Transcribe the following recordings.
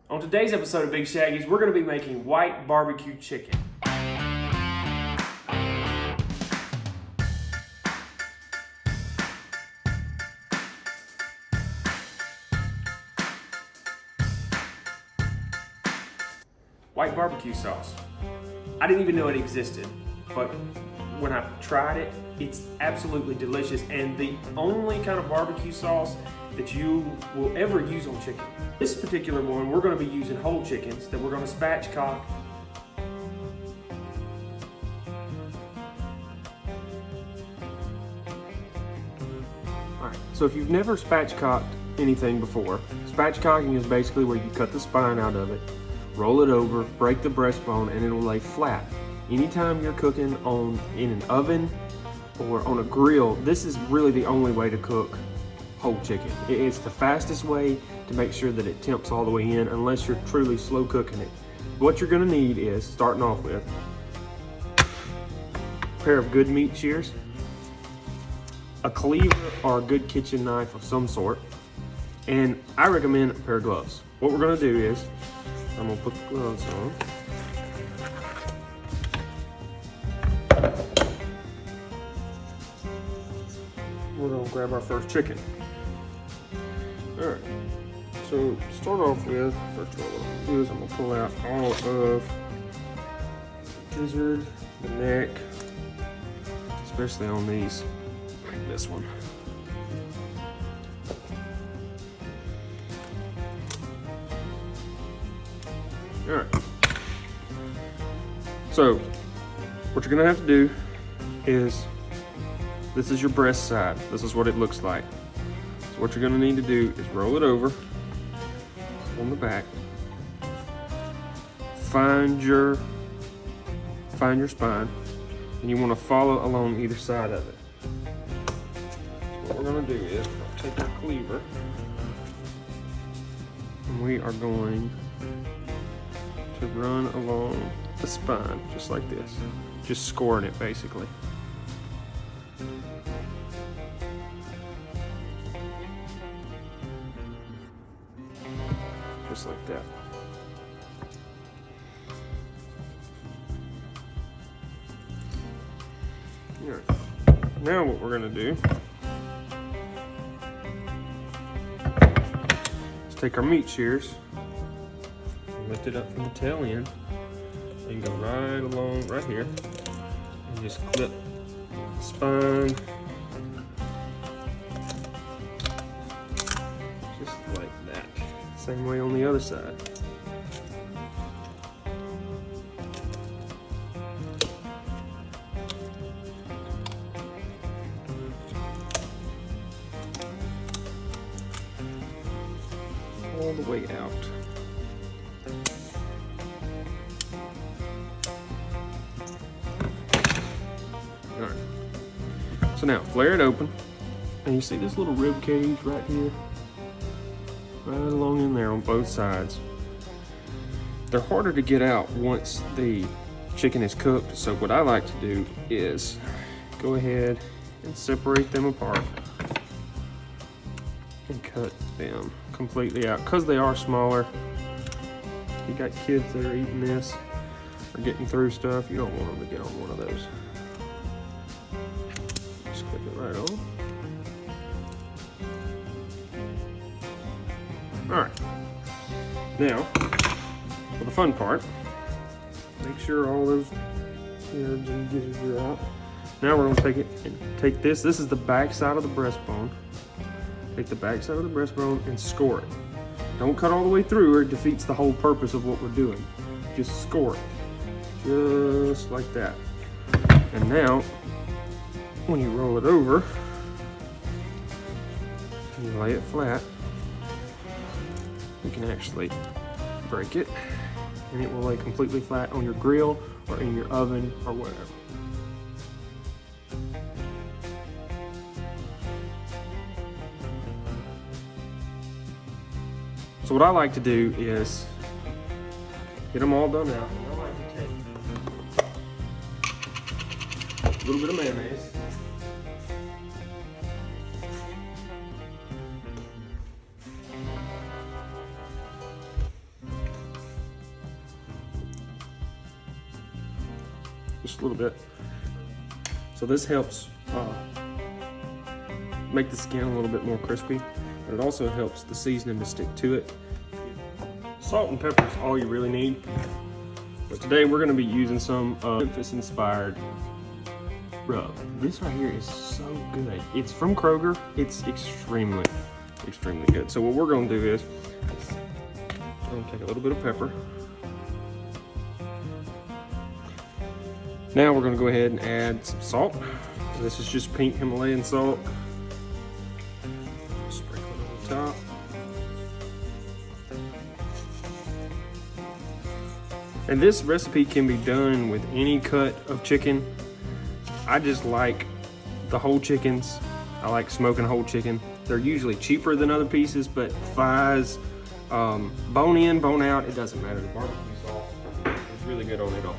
On today's episode of Big Shaggy's, we're going to be making white barbecue chicken. White barbecue sauce. I didn't even know it existed, but when I tried it, it's absolutely delicious and the only kind of barbecue sauce that you will ever use on chicken. This particular one, we're going to be using whole chickens that we're going to spatchcock. Alright, so if you've never spatchcocked anything before, spatchcocking is basically where you cut the spine out of it, roll it over, break the breastbone, and it'll lay flat. Anytime you're cooking in an oven or on a grill, this is really the only way to cook whole chicken. It's the fastest way to make sure that it temps all the way in, unless you're truly slow cooking it. What you're gonna need is, starting off with, a pair of good meat shears, a cleaver or a good kitchen knife of some sort, and I recommend a pair of gloves. What we're gonna do is, I'm gonna put the gloves on. We're gonna grab our first chicken. All right, so to start off with, first of all, what I'm gonna do is I'm gonna pull out all of the gizzard, the neck, especially on these, like this one. All right, so what you're gonna have to do is, this is your breast side. This is what it looks like. So what you're gonna need to do is roll it over on the back. Find your spine, and you want to follow along either side of it. So what we're gonna do is take our cleaver, and we are going to run along the spine just like this, just scoring it basically. Just like that. All right. Now what we're gonna do is take our meat shears, lift it up from the tail end, and go right along right here, and just clip the spine, just like that. Same way on the other side. All the way out. All right. So now flare it open, and you see this little rib cage right here? Right along in there on both sides. They're harder to get out once the chicken is cooked, so what I like to do is go ahead and separate them apart and cut them completely out. Because they are smaller, you got kids that are eating this or getting through stuff, you don't want them to get on one of those. Just clip it right on. All right, now for the fun part, make sure all those herbs and gizzards are out. Now we're gonna take it and take this is the back side of the breastbone. Take the back side of the breastbone and score it. Don't cut all the way through or it defeats the whole purpose of what we're doing. Just score it, just like that. And now, when you roll it over, you lay it flat, you can actually break it and it will lay completely flat on your grill or in your oven or whatever. So what I like to do is get them all done out. I like to take a little bit of mayonnaise. just a little bit. So this helps make the skin a little bit more crispy, but it also helps the seasoning to stick to it. Salt and pepper is all you really need. But today we're going to be using some Memphis-inspired rub. This right here is so good. It's from Kroger. It's extremely good. So what we're going to do is we're going to take a little bit of pepper. Now we're going to go ahead and add some salt. This is just pink Himalayan salt. Sprinkle it on the top. And this recipe can be done with any cut of chicken. I just like the whole chickens. I like smoking whole chicken. They're usually cheaper than other pieces, but thighs, bone in, bone out, it doesn't matter. The barbecue sauce is really good on it all.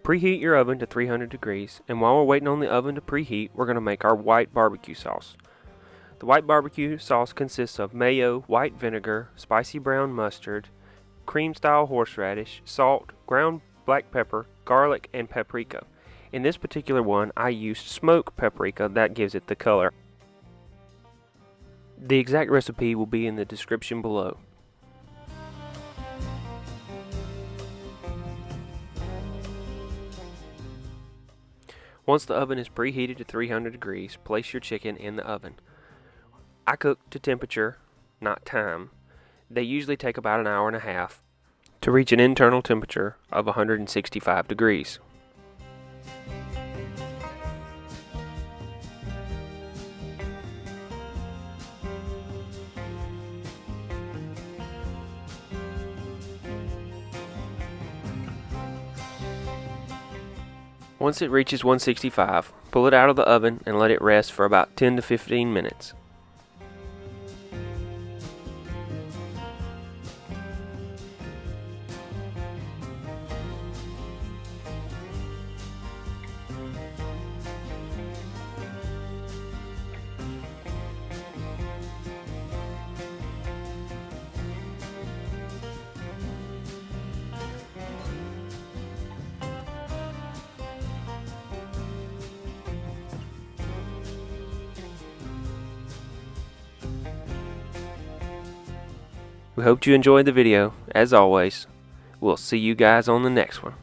Preheat your oven to 300 degrees, and while we're waiting on the oven to preheat, we're going to make our white barbecue sauce. The white barbecue sauce consists of mayo, white vinegar, spicy brown mustard, cream-style horseradish, salt, ground black pepper, garlic, and paprika. In this particular one, I used smoked paprika. That gives it the color. The exact recipe will be in the description below. Once the oven is preheated to 300 degrees, place your chicken in the oven. I cook to temperature, not time. They usually take about an hour and a half to reach an internal temperature of 165 degrees. Once it reaches 165, pull it out of the oven and let it rest for about 10 to 15 minutes. We hope you enjoyed the video. As always, we'll see you guys on the next one.